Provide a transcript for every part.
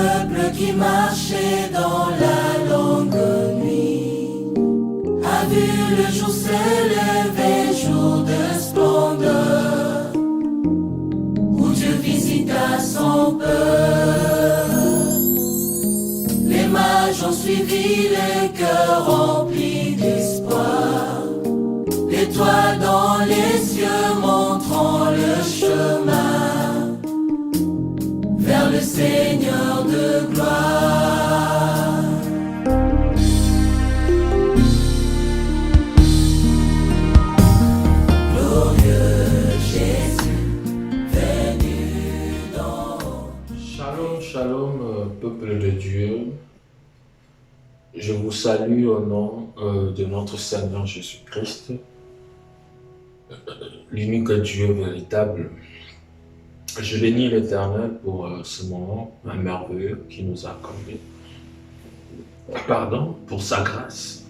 peuple qui marchait dans la longue nuit a vu le jour se lever, jour de splendeur, où Dieu visita son peuple. Les mages ont suivi le cœur rempli d'espoir, l'étoile dans les cieux montrant le chemin vers le Seigneur de gloire. Glorieux Jésus, venu dans... Shalom, shalom, peuple de Dieu. Je vous salue au nom de notre Seigneur Jésus-Christ, l'unique Dieu véritable. Je bénis l'Éternel pour ce moment merveilleux qu'il nous a accordé. Pardon, pour sa grâce.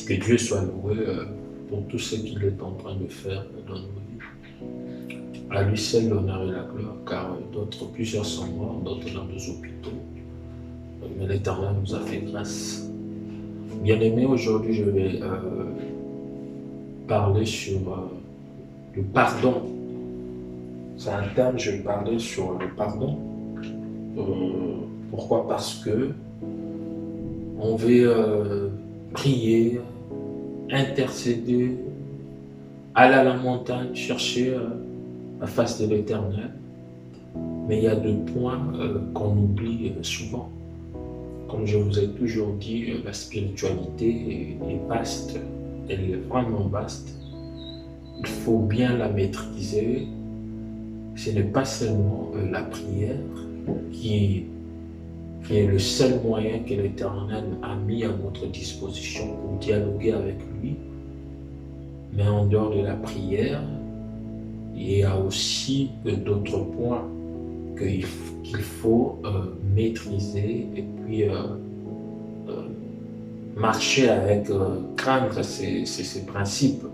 Que Dieu soit loué pour tout ce qu'il est en train de faire dans nos vies. À lui seul l'honneur et la gloire, car plusieurs sont morts, d'autres dans des hôpitaux. Mais l'Éternel nous a fait grâce. Bien-aimés, aujourd'hui je vais parler sur le pardon. C'est un thème, je vais parler sur le pardon. Pourquoi? Parce que on veut prier, intercéder, aller à la montagne, chercher la face de l'Éternel. Mais il y a deux points qu'on oublie souvent. Comme je vous ai toujours dit, la spiritualité est vaste, elle est vraiment vaste. Il faut bien la maîtriser. Ce n'est pas seulement la prière qui est le seul moyen que l'Éternel a mis à notre disposition pour dialoguer avec lui. Mais en dehors de la prière, il y a aussi d'autres points qu'il faut maîtriser et puis marcher avec, craindre ces principes.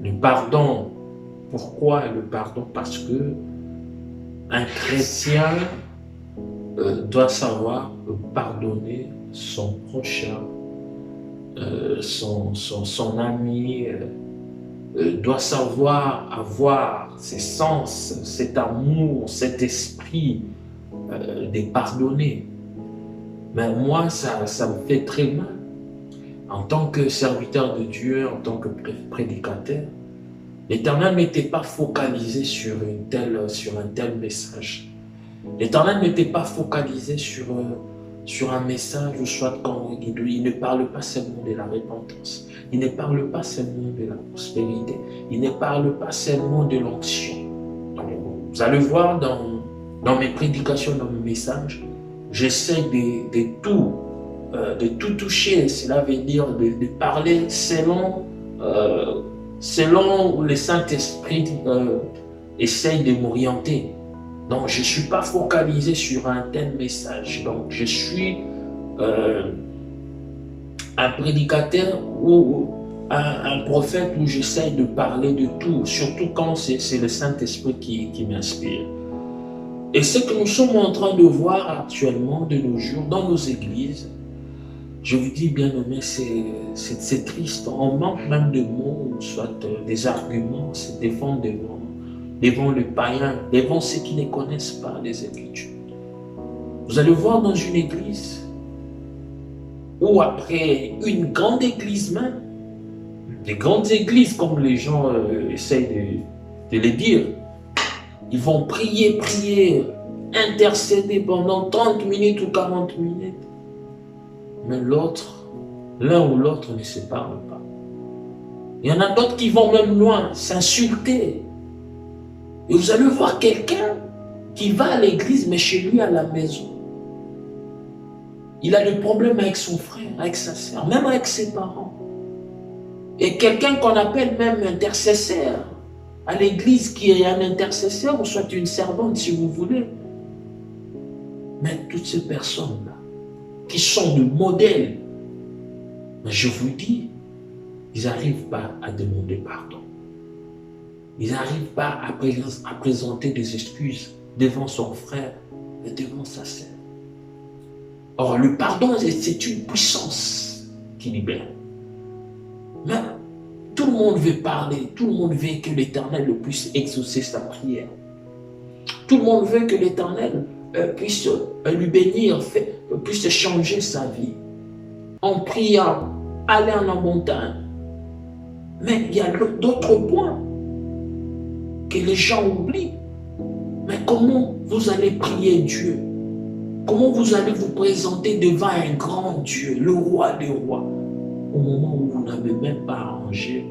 Le pardon. Pourquoi le pardon? Parce que un chrétien doit savoir pardonner son prochain, son ami, doit savoir avoir ces sens, cet amour, cet esprit de pardonner. Mais moi, ça me fait très mal. En tant que serviteur de Dieu, en tant que prédicateur, l'Éternel n'était pas focalisé sur un tel message. L'Éternel n'était pas focalisé sur un message où soit quand il ne parle pas seulement de la repentance, il ne parle pas seulement de la prospérité, il ne parle pas seulement de l'onction. Vous allez voir dans mes prédications, dans mes messages, j'essaie de tout toucher. Cela veut dire de parler selon où le Saint-Esprit essaye de m'orienter. Donc, je ne suis pas focalisé sur un tel message. Donc, je suis un prédicateur ou un prophète où j'essaye de parler de tout, surtout quand c'est le Saint-Esprit qui m'inspire. Et ce que nous sommes en train de voir actuellement de nos jours dans nos églises, je vous dis bien aimé, c'est triste. On manque même de mots, soit des arguments, se défendre devant le païen, devant ceux qui ne connaissent pas les Écritures. Vous allez voir dans une église, ou après une grande église même, des grandes églises comme les gens essayent de les dire, ils vont prier, intercéder pendant 30 minutes ou 40 minutes. Mais l'un ou l'autre ne se parle pas. Il y en a d'autres qui vont même loin, s'insulter. Et vous allez voir quelqu'un qui va à l'église, mais chez lui à la maison. Il a des problèmes avec son frère, avec sa sœur, même avec ses parents. Et quelqu'un qu'on appelle même intercesseur à l'église, qui est un intercesseur, ou soit une servante si vous voulez. Mais toutes ces personnes-là, qui sont de modèles, mais je vous dis, ils n'arrivent pas à demander pardon. Ils n'arrivent pas à présenter des excuses devant son frère, devant sa scène. Or, le pardon, c'est une puissance qui libère. Mais tout le monde veut parler, tout le monde veut que l'Éternel puisse exaucer sa prière. Tout le monde veut que l'Éternel puisse lui bénir, puisse changer sa vie. En priant, aller en la montagne. Mais il y a d'autres points que les gens oublient. Mais comment vous allez prier Dieu? Comment vous allez vous présenter devant un grand Dieu, le roi des rois, au moment où vous n'avez même pas arrangé,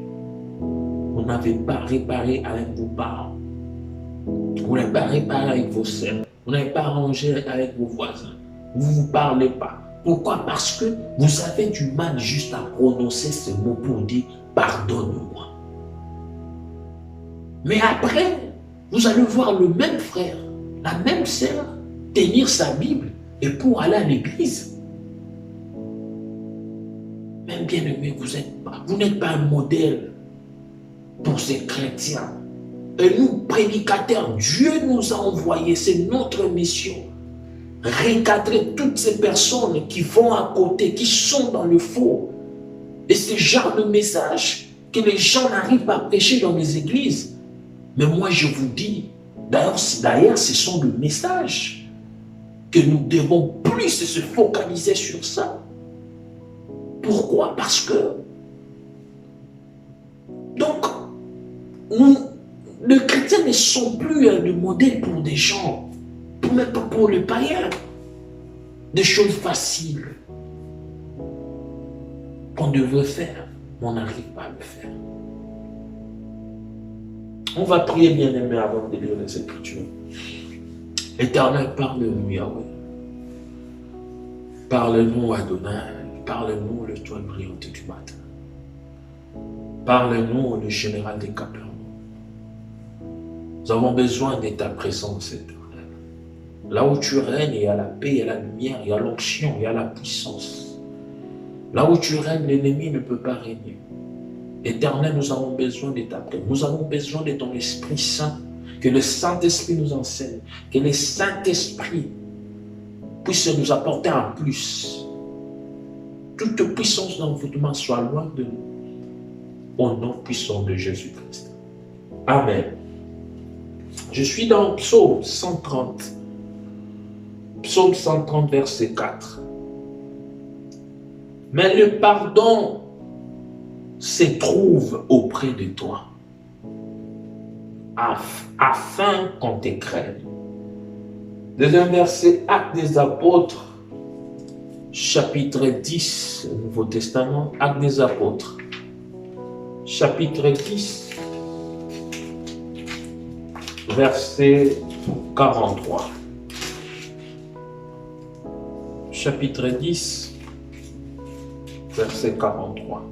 vous n'avez pas réparé avec vos parents, vous n'avez pas réparé avec vos sœurs, vous n'avez pas arrangé avec vos voisins, vous ne vous parlez pas. Pourquoi? Parce que vous avez du mal juste à prononcer ce mot pour dire « pardonne-moi ». Mais après, vous allez voir le même frère, la même sœur, tenir sa Bible et pour aller à l'église. Même bien aimé, vous n'êtes pas un modèle pour ces chrétiens. Et nous, prédicateurs, Dieu nous a envoyés, c'est notre mission. Recadrer toutes ces personnes qui vont à côté, qui sont dans le faux. Et ce genre de message que les gens n'arrivent pas à prêcher dans les églises. Mais moi, je vous dis, d'ailleurs, ce sont des messages que nous devons plus se focaliser sur ça. Pourquoi? Parce que donc, les chrétiens ne sont plus le modèle pour des gens, même pas pour les païens. Des choses faciles qu'on devrait faire, mais on n'arrive pas à le faire. On va prier, bien-aimé, avant de lire les Écritures. Éternel, parle-nous, Yahweh. Parle-nous, Adonai. Parle-nous, le toit brillant du matin. Parle-nous, le général des Capernaum. Nous avons besoin de ta présence, Éternel. Là où tu règnes, il y a la paix, il y a la lumière, il y a l'onction, il y a la puissance. Là où tu règnes, l'ennemi ne peut pas régner. Éternel, nous avons besoin de ta paix. Nous avons besoin de ton Esprit Saint. Que le Saint-Esprit nous enseigne. Que le Saint-Esprit puisse nous apporter un plus. Toute puissance d'envoûtement soit loin de nous. Au nom puissant de Jésus-Christ. Amen. Je suis dans Psaume 130. Psaume 130, verset 4. Mais le pardon se trouve auprès de toi, afin qu'on te craigne. Deuxième verset, Actes des Apôtres, chapitre 10, Nouveau Testament, Actes des Apôtres, chapitre 10, verset 43. Chapitre 10, verset 43.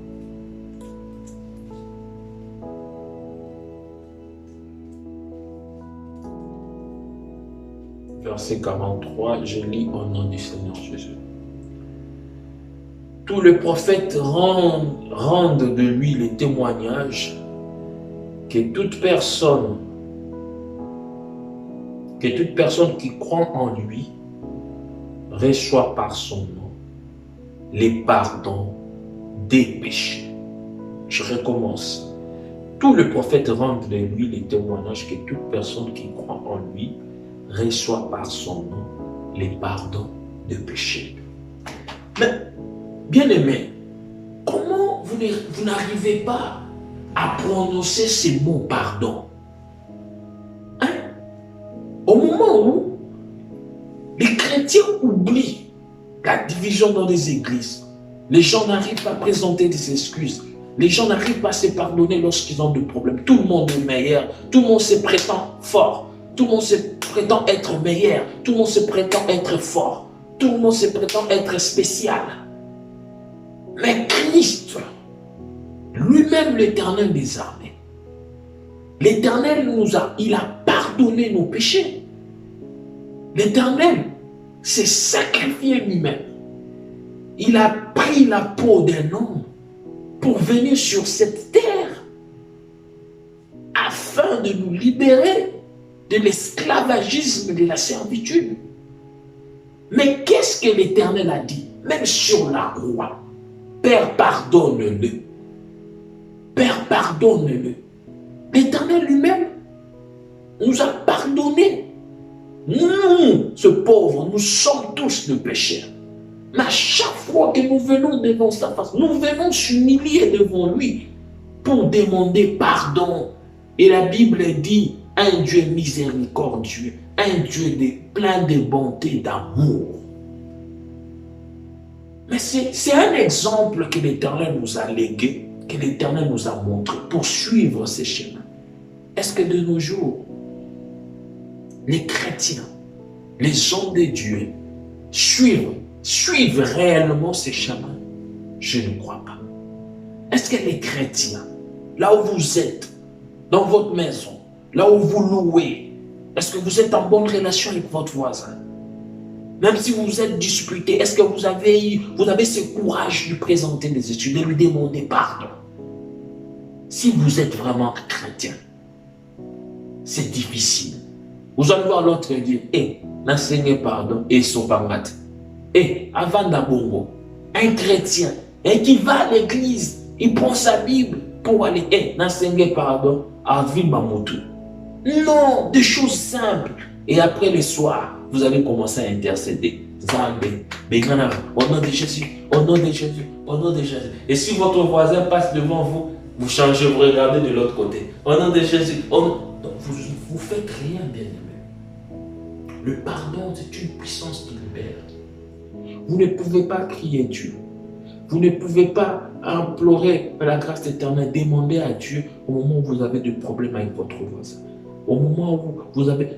Verset 43, je lis au nom du Seigneur Jésus. Tous les prophètes rendent de lui le témoignage que toute personne qui croit en lui reçoit par son nom les pardons des péchés. Je recommence. Tous les prophètes rendent de lui le témoignage que toute personne qui croit en lui reçoit par son nom les pardons de péché. Mais, bien aimé, comment vous n'arrivez pas à prononcer ces mots pardon? Hein? Au moment où les chrétiens oublient la division dans les églises, les gens n'arrivent pas à présenter des excuses, les gens n'arrivent pas à se pardonner lorsqu'ils ont des problèmes. Tout le monde est meilleur, tout le monde se prétend fort. Tout le monde se prétend être meilleur, tout le monde se prétend être fort, tout le monde se prétend être spécial. Mais Christ, lui-même l'Éternel des armées, l'Éternel il a pardonné nos péchés. L'Éternel s'est sacrifié lui-même. Il a pris la peau d'un homme pour venir sur cette terre afin de nous libérer de l'esclavagisme, de la servitude. Mais qu'est-ce que l'Éternel a dit? Même sur la croix. Père, pardonne-le. Père, pardonne-le. L'Éternel lui-même nous a pardonné. Nous, ce pauvre, nous sommes tous des pécheurs. Mais à chaque fois que nous venons devant sa face, nous venons s'humilier devant lui pour demander pardon. Et la Bible dit, un Dieu miséricordieux, un Dieu plein de bonté, d'amour. Mais c'est un exemple que l'Éternel nous a légué, que l'Éternel nous a montré pour suivre ces chemins. Est-ce que de nos jours, les chrétiens, les hommes de Dieu, suivent réellement ces chemins? Je ne crois pas. Est-ce que les chrétiens, là où vous êtes, dans votre maison, là où vous louez, est-ce que vous êtes en bonne relation avec votre voisin? Même si vous vous êtes disputé, est-ce que vous avez ce courage de présenter des excuses, de lui demander pardon? Si vous êtes vraiment chrétien, c'est difficile. Vous allez voir l'autre dire, n'enseignez pardon, et sopangat. Avant d'abongo, un chrétien, qui va à l'église, il prend sa Bible pour aller, n'enseignez pardon, à Vimamotu. Non, des choses simples. Et après le soir, vous allez commencer à intercéder. Zambé, au nom de Jésus, au nom de Jésus, au nom de Jésus. Et si votre voisin passe devant vous, vous changez, vous regardez de l'autre côté. Au nom de Jésus, vous faites rien, bien-aimé. Le pardon, c'est une puissance qui libère. Vous ne pouvez pas crier Dieu. Vous ne pouvez pas implorer la grâce éternelle, demander à Dieu au moment où vous avez des problèmes avec votre voisin. Au moment où vous avez...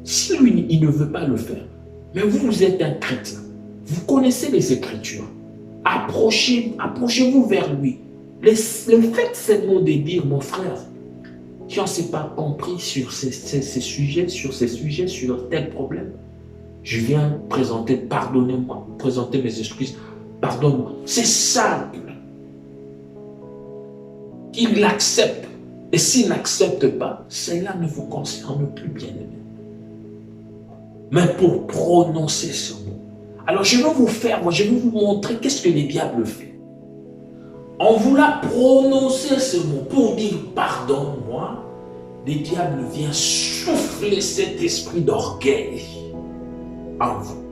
si lui, il ne veut pas le faire, mais vous êtes un chrétien, vous connaissez les Écritures, approchez-vous vers lui. Le fait seulement de dire, mon frère, tu n'en sais pas compris sur ces sujets, sur tel problème. Je viens présenter, pardonnez-moi, présenter mes excuses, pardonne-moi. C'est simple. Qu'il l'accepte. Et s'il n'accepte pas, cela ne vous concerne plus, bien-aimé. Mais pour prononcer ce mot. Alors je vais vous montrer qu'est-ce que le diable fait. En voulant prononcer ce mot pour dire pardonne-moi, le diable vient souffler cet esprit d'orgueil en vous.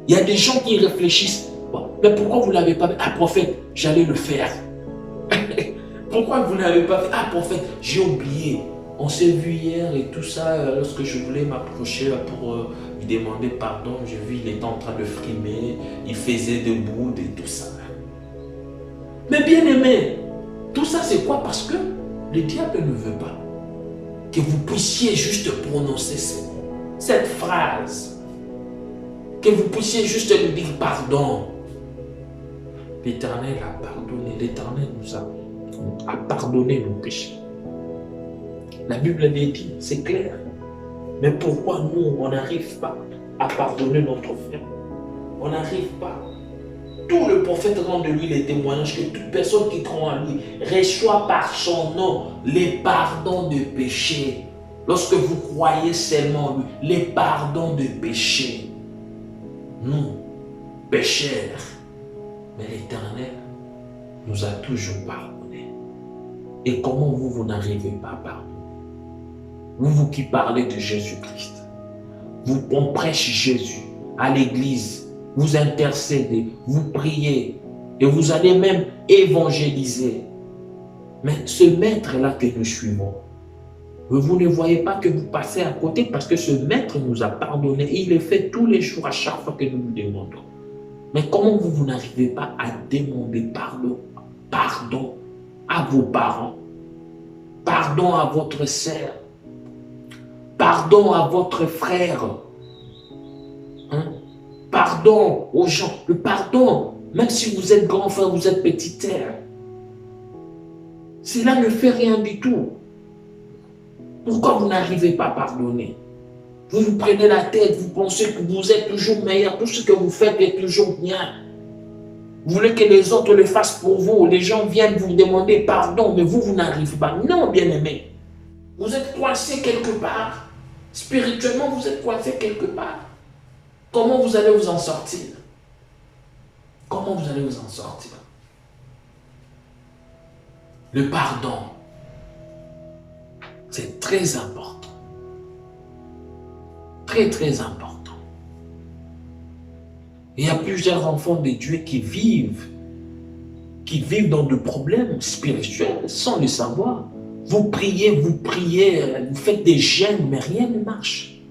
Il y a des gens qui réfléchissent, mais pourquoi vous ne l'avez pas fait? Ah, prophète, j'allais le faire. Pourquoi vous ne l'avez pas fait? Ah, prophète, j'ai oublié. On s'est vu hier et tout ça, lorsque je voulais m'approcher pour lui demander pardon, j'ai vu il était en train de frimer, il faisait debout et tout ça. Mais bien aimé, tout ça c'est quoi? Parce que le diable ne veut pas que vous puissiez juste prononcer ces mots, cette phrase, que vous puissiez juste lui dire pardon. L'Éternel a pardonné, l'Éternel nous a pardonné nos péchés. La Bible l'a dit, c'est clair. Mais pourquoi nous, on n'arrive pas à pardonner notre frère? On n'arrive pas. Tout le prophète rend de lui les témoignages que toute personne qui croit en lui reçoit par son nom les pardons de péché. Lorsque vous croyez seulement en lui, les pardons de péché. Nous, pécheurs, mais l'Éternel nous a toujours pardonné. Et comment vous n'arrivez pas à pardonner? Vous qui parlez de Jésus-Christ, on prêche Jésus à l'église, vous intercédez, vous priez et vous allez même évangéliser. Mais ce maître-là que nous suivons, vous ne voyez pas que vous passez à côté parce que ce maître nous a pardonné et il le fait tous les jours à chaque fois que nous nous demandons. Mais comment vous n'arrivez pas à demander pardon à vos parents, pardon à votre sœur, pardon à votre frère, pardon aux gens, le pardon, même si vous êtes grand frère, vous êtes petit frère. Cela ne fait rien du tout. Pourquoi vous n'arrivez pas à pardonner? Vous vous prenez la tête, vous pensez que vous êtes toujours meilleur, tout ce que vous faites est toujours bien. Vous voulez que les autres le fassent pour vous, les gens viennent vous demander pardon, mais vous n'arrivez pas. Non, bien-aimé. Vous êtes coincé quelque part. Spirituellement, vous êtes coincé quelque part. Comment vous allez vous en sortir? Comment vous allez vous en sortir? Le pardon, c'est très important. Très, très important. Il y a plusieurs enfants de Dieu qui vivent dans des problèmes spirituels sans le savoir. Vous priez, vous faites des jeûnes, mais rien ne marche.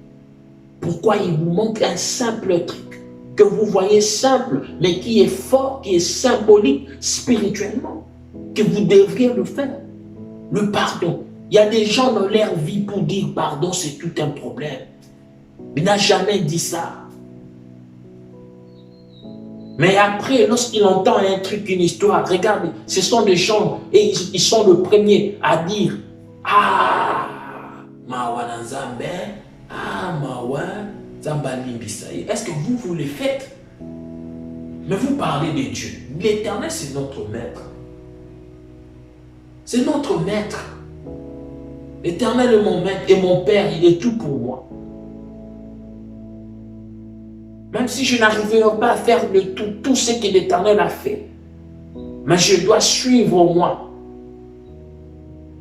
Pourquoi? Il vous manque un simple truc que vous voyez simple, mais qui est fort, qui est symbolique spirituellement, que vous devriez le faire. Le pardon. Il y a des gens dans leur vie pour dire pardon, c'est tout un problème. Il n'a jamais dit ça. Mais après, lorsqu'il entend un truc, une histoire, regarde, ce sont des gens, et ils sont le premier à dire « Ah, Mawa Nzambe, ah, Mawa Nzamba Limbisaï. » Est-ce que vous le faites? Mais vous parlez de Dieu. L'Éternel, c'est notre maître. C'est notre maître. L'Éternel est mon maître et mon Père, il est tout pour moi. Même si je n'arriverai pas à faire tout ce que l'Éternel a fait, mais je dois suivre moi.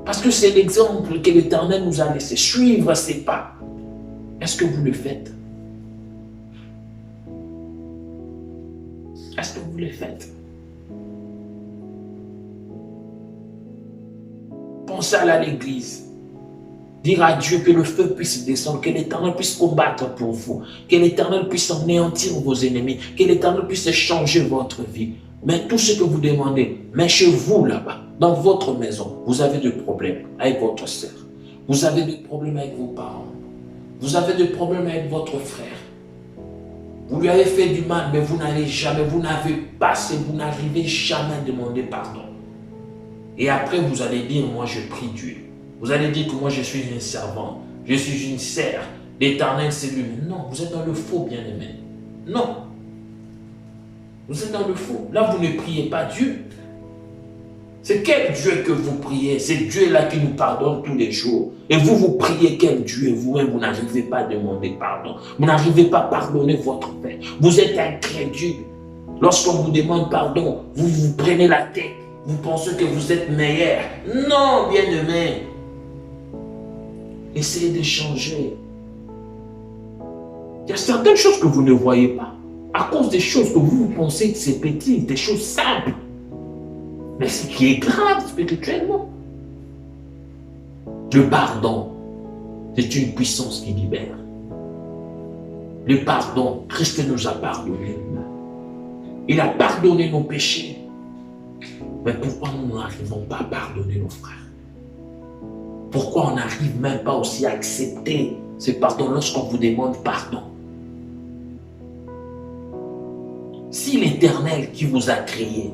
Parce que c'est l'exemple que l'Éternel nous a laissé. Suivre ses pas. Est-ce que vous le faites? Est-ce que vous le faites? Pensez à l'église. Dire à Dieu que le feu puisse descendre, que l'Éternel puisse combattre pour vous, que l'Éternel puisse anéantir vos ennemis, que l'Éternel puisse changer votre vie. Mais tout ce que vous demandez, mais chez vous là-bas, dans votre maison, vous avez des problèmes avec votre sœur, vous avez des problèmes avec vos parents, vous avez des problèmes avec votre frère. Vous lui avez fait du mal, mais vous n'avez jamais jamais à demander pardon. Et après, vous allez dire, moi je prie Dieu. Vous allez dire que moi je suis une servante, je suis une serre, l'Éternel c'est lui. Non, vous êtes dans le faux, bien-aimé. Non. Vous êtes dans le faux. Là, vous ne priez pas Dieu. C'est quel Dieu que vous priez? C'est Dieu-là qui nous pardonne tous les jours. Et vous priez quel Dieu? Vous-même, vous n'arrivez pas à demander pardon. Vous n'arrivez pas à pardonner votre Père. Vous êtes incrédule. Lorsqu'on vous demande pardon, vous vous prenez la tête. Vous pensez que vous êtes meilleur. Non, bien-aimé. Essayez de changer. Il y a certaines choses que vous ne voyez pas. À cause des choses que vous pensez que c'est petit, des choses simples. Mais ce qui est grave spirituellement. Le pardon, c'est une puissance qui libère. Le pardon, Christ nous a pardonné. Il a pardonné nos péchés. Mais pourquoi nous n'arrivons pas à pardonner nos frères? Pourquoi on n'arrive même pas aussi à accepter ce pardon lorsqu'on vous demande pardon? Si l'Éternel qui vous a créé,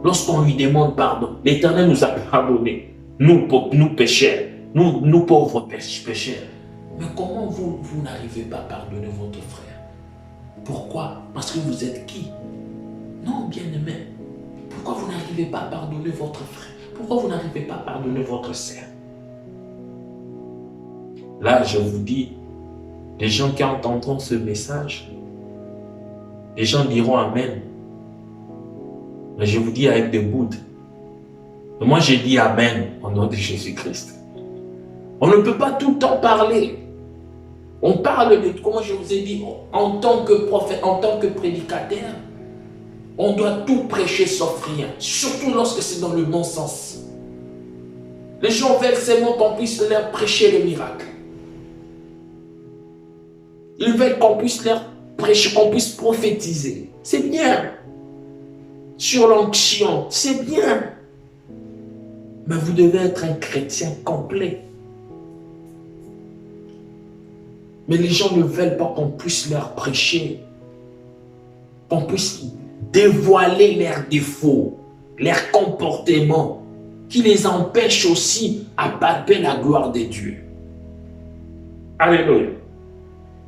lorsqu'on lui demande pardon, l'Éternel nous a pardonné, nous pécheurs, nous pauvres pécheurs. Mais comment vous n'arrivez pas à pardonner votre frère? Pourquoi? Parce que vous êtes qui? Non, bien-aimé. Pourquoi vous n'arrivez pas à pardonner votre frère? Pourquoi vous n'arrivez pas à pardonner votre sœur? Là, je vous dis, les gens qui entendront ce message, les gens diront Amen. Mais je vous dis avec des boudes. Et moi, j'ai dit Amen au nom de Jésus-Christ. On ne peut pas tout le temps parler. On parle de, comment je vous ai dit, en tant que prophète, en tant que prédicateur, on doit tout prêcher sauf rien. Surtout lorsque c'est dans le bon sens. Les gens veulent seulement qu'on puisse leur prêcher le miracle. Ils veulent qu'on puisse leur prêcher, qu'on puisse prophétiser. C'est bien. Sur l'onction, c'est bien. Mais vous devez être un chrétien complet. Mais les gens ne veulent pas qu'on puisse leur prêcher, qu'on puisse dévoiler leurs défauts, leurs comportements, qui les empêchent aussi à palper la gloire de Dieu. Alléluia.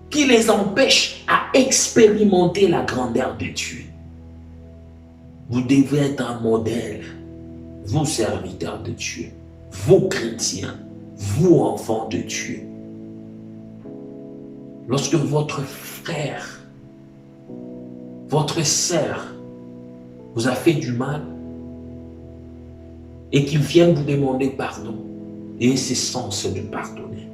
Qui les empêchent à expérimenter la grandeur de Dieu. Vous devez être un modèle, vous serviteurs de Dieu, vous chrétiens, vous enfants de Dieu. lorsque votre frère, votre sœur vous a fait du mal et qu'il vienne vous demander pardon, et c'est sens de pardonner.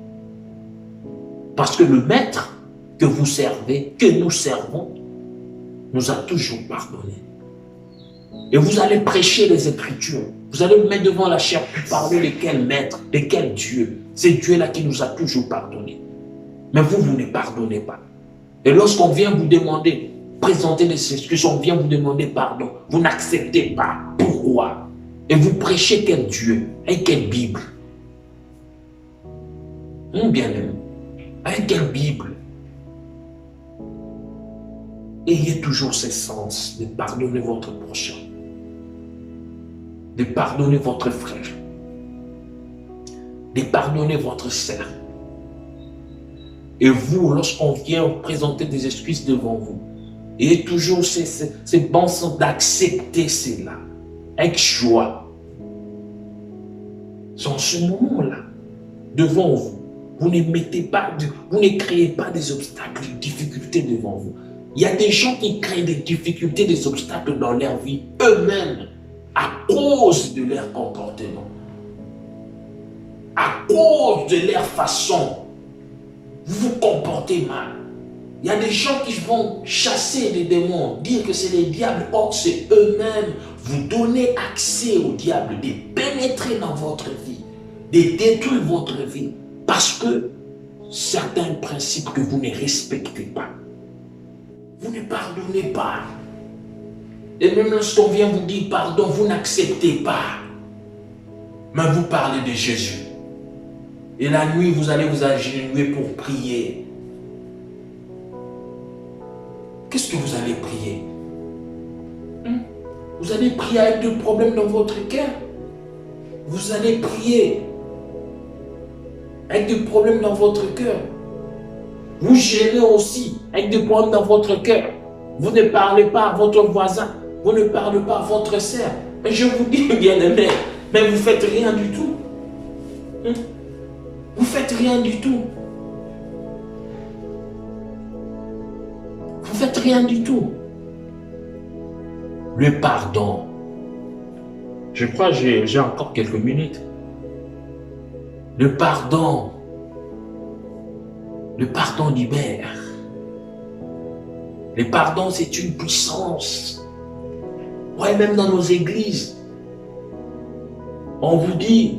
Parce que le maître que vous servez, que nous servons, nous a toujours pardonné. Et vous allez prêcher les Écritures. Vous allez vous mettre devant la chair pour parler de quel maître, de quel Dieu. C'est Dieu-là qui nous a toujours pardonné. Mais vous, vous ne pardonnez pas. Et lorsqu'on vient vous demander, présenter des excuses, on vient vous demander pardon, vous n'acceptez pas. Pourquoi? Et vous prêchez quel Dieu? Avec quelle Bible? Mon bien-aimé, avec quelle Bible? Ayez toujours ce sens de pardonner votre prochain, de pardonner votre frère, de pardonner votre sœur. Et vous, lorsqu'on vient présenter des excuses devant vous, ayez toujours ces bons sens d'accepter cela, avec joie. C'est en ce moment-là, devant vous, vous ne mettez pas, vous ne créez pas des obstacles, des difficultés devant vous. Il y a des gens qui créent des difficultés, des obstacles dans leur vie eux-mêmes à cause de leur comportement, à cause de leur façon. Vous vous comportez mal. Il y a des gens qui vont chasser les démons, dire que c'est les diables, or c'est eux-mêmes. Vous donnez accès au diable de pénétrer dans votre vie, de détruire votre vie, parce que certains principes que vous ne respectez pas. Vous ne pardonnez pas. Et même lorsqu'on vient vous dire pardon, vous n'acceptez pas. Mais vous parlez de Jésus. Et la nuit, vous allez vous agenouiller pour prier. Qu'est-ce que vous allez prier? Vous allez prier avec des problèmes dans votre cœur. Vous allez prier avec des problèmes dans votre cœur. Vous gênez aussi avec des problèmes dans votre cœur. Vous ne parlez pas à votre voisin. Vous ne parlez pas à votre sœur. Et je vous dis, bien-aimé, mais vous ne faites rien du tout. Vous ne faites rien du tout. Vous ne faites rien du tout. Le pardon. Je crois que j'ai encore quelques minutes. Le pardon. Le pardon libère. Le pardon, c'est une puissance. Ouais, même dans nos églises, on vous dit,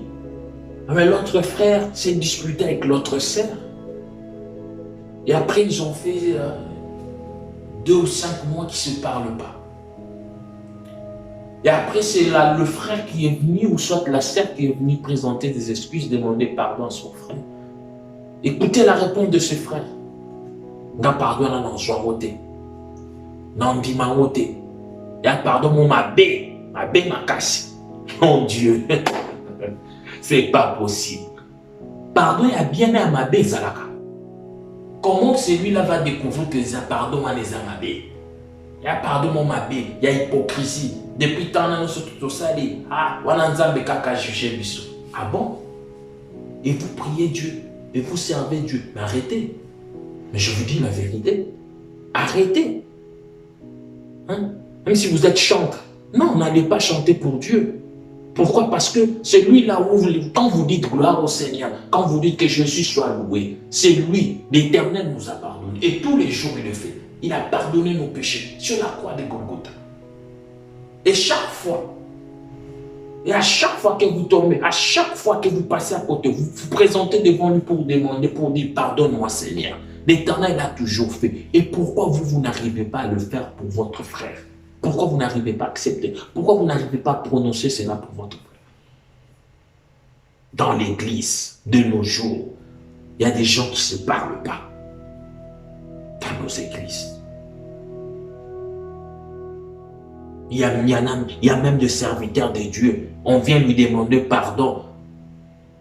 mais l'autre frère s'est disputé avec l'autre sœur. Et après, ils ont fait 2 ou 5 mois qu'ils ne se parlent pas. Et après, c'est là le frère qui est venu, ou soit la sœur qui est venue présenter des excuses, demander pardon à son frère. Écoutez la réponse de ce frère. Nga pardon à non joamote. Non dimamote. Ya pardon mon ma casse. Mon Dieu. C'est pas possible. Pardon ya bien à ma bé zalaka. Comment celui-là va découvrir que ça pardon à les amabé? Ya pardon mon ma bé, ya hypocrisie. Depuis tant d'années sur tout ça, ah, wana nzambe kaka juger biso. Ah bon? Et vous priez Dieu. Et vous servez Dieu. Mais arrêtez. Mais je vous dis la vérité. Arrêtez. Hein? Même si vous êtes chanteur. Non, n'allez pas chanter pour Dieu. Pourquoi? Parce que c'est lui là où, quand vous dites gloire au Seigneur, quand vous dites que Jésus soit loué, c'est lui, l'Éternel nous a pardonné. Et tous les jours il le fait. Il a pardonné nos péchés sur la croix de Golgotha. Et chaque fois, et à chaque fois que vous tombez, à chaque fois que vous passez à côté, vous vous présentez devant lui pour demander, pour dire pardonne-moi Seigneur. L'Éternel l'a toujours fait. Et pourquoi vous n'arrivez pas à le faire pour votre frère? Pourquoi vous n'arrivez pas à accepter? Pourquoi vous n'arrivez pas à prononcer cela pour votre frère? Dans l'église de nos jours, il y a des gens qui ne se parlent pas. Dans nos églises. Il y a même des serviteurs de Dieu. On vient lui demander pardon.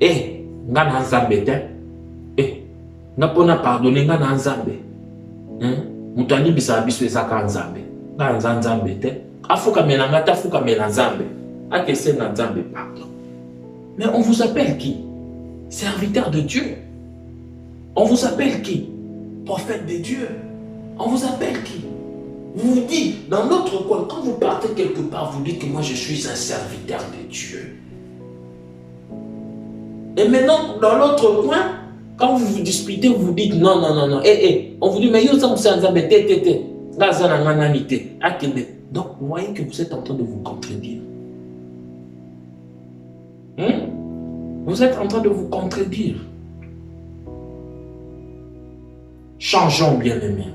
Eh, nga na nzambe te. Eh, nga pona pardonner nga na nzambe. Mutani bisa biso ezaka nzambe. Nga nzambe te. Afuka melanga ta fuka melanzambe. Akese na nzambe pardon. Mais on vous appelle qui? Serviteur de Dieu. On vous appelle qui? prophète de Dieu. On vous appelle qui? Vous vous dites, dans notre coin, quand vous partez quelque part, vous dites que moi je suis un serviteur de Dieu. Et maintenant, dans l'autre coin, quand vous vous disputez, vous vous dites non, non, non, non. On vous dit, mais yo, ça, vous savez, donc, vous voyez que vous êtes en train de vous contredire. Vous êtes en train de vous contredire. Changeons, bien-aimés.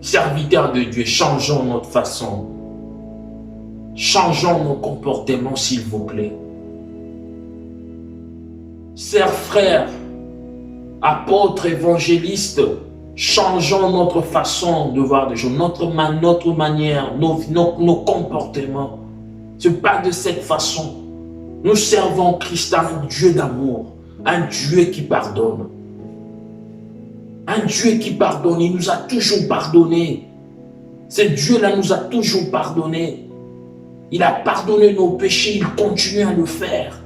Serviteurs de Dieu, changeons notre façon. Changeons nos comportements, s'il vous plaît. Chers frères, apôtres, évangélistes, changeons notre façon de voir les choses, notre manière, nos comportements. Ce n'est pas de cette façon. Nous servons Christ, un Dieu d'amour, un Dieu qui pardonne. Un Dieu qui pardonne, il nous a toujours pardonné. Ce Dieu-là nous a toujours pardonné. Il a pardonné nos péchés, il continue à le faire.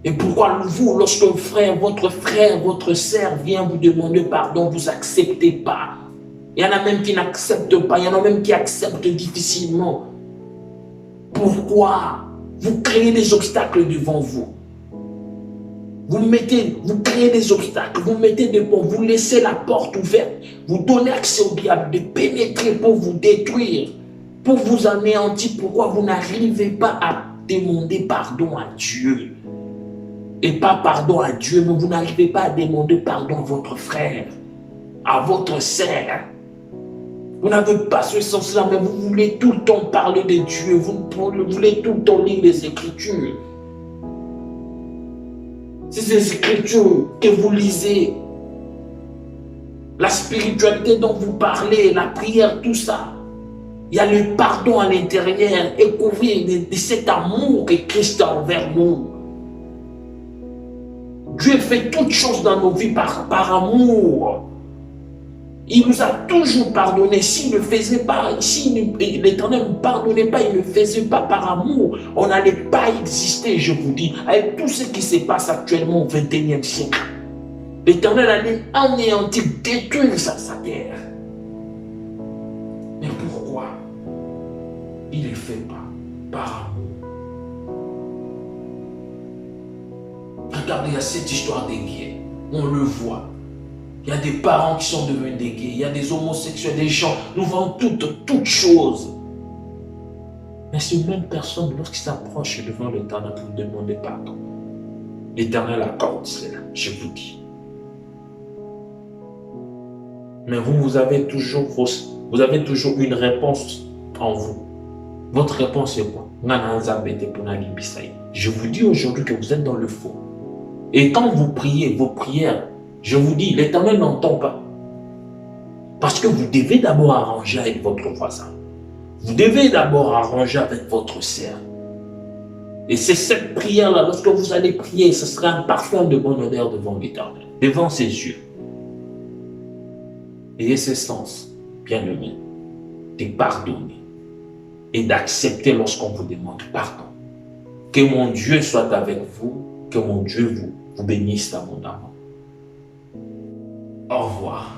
Et pourquoi vous, lorsque votre sœur vient vous demander pardon, vous n'acceptez pas? Il y en a même qui n'acceptent pas, il y en a même qui acceptent difficilement. Pourquoi? Vous créez des obstacles devant vous. Vous créez des obstacles, vous mettez des ponts, vous laissez la porte ouverte, vous donnez accès au diable de pénétrer pour vous détruire, pour vous anéantir. Pourquoi vous n'arrivez pas à demander pardon à Dieu? Et pas pardon à Dieu, mais vous n'arrivez pas à demander pardon à votre frère, à votre sœur. Vous n'avez pas ce sens-là, mais vous voulez tout le temps parler de Dieu, vous voulez tout le temps lire les Écritures. C'est ces Écritures que vous lisez, la spiritualité dont vous parlez, la prière, tout ça. Il y a le pardon à l'intérieur et couvrir de cet amour que Christ a envers nous. Dieu fait toutes choses dans nos vies par amour. Il nous a toujours pardonné. S'il ne faisait pas, si l'Éternel ne pardonnait pas, il ne faisait pas par amour, on n'allait pas exister, je vous dis. Avec tout ce qui se passe actuellement au XXIe siècle, l'Éternel allait anéantir, détruire sa terre. Mais pourquoi il ne le fait pas par amour? Regardez, il y a cette histoire des gays. On le voit. Il y a des parents qui sont devenus des gays. Il y a des homosexuels, des gens. Nous voyons toutes choses. Mais ces mêmes personnes, lorsqu'ils s'approchent devant l'Éternel pour demander pardon, l'Éternel accorde cela, je vous dis. Mais vous avez toujours une réponse en vous. Votre réponse est quoi? Je vous dis aujourd'hui que vous êtes dans le faux. Et quand vous priez, vos prières, je vous dis, l'Éternel n'entend pas. Parce que vous devez d'abord arranger avec votre voisin. Vous devez d'abord arranger avec votre sœur. Et c'est cette prière-là, lorsque vous allez prier, ce sera un parfum de bonne odeur devant l'Éternel, devant ses yeux. Ayez ce sens, bien-aimé, de pardonner et d'accepter lorsqu'on vous demande pardon. Que mon Dieu soit avec vous, que mon Dieu vous bénisse abondamment. Au revoir.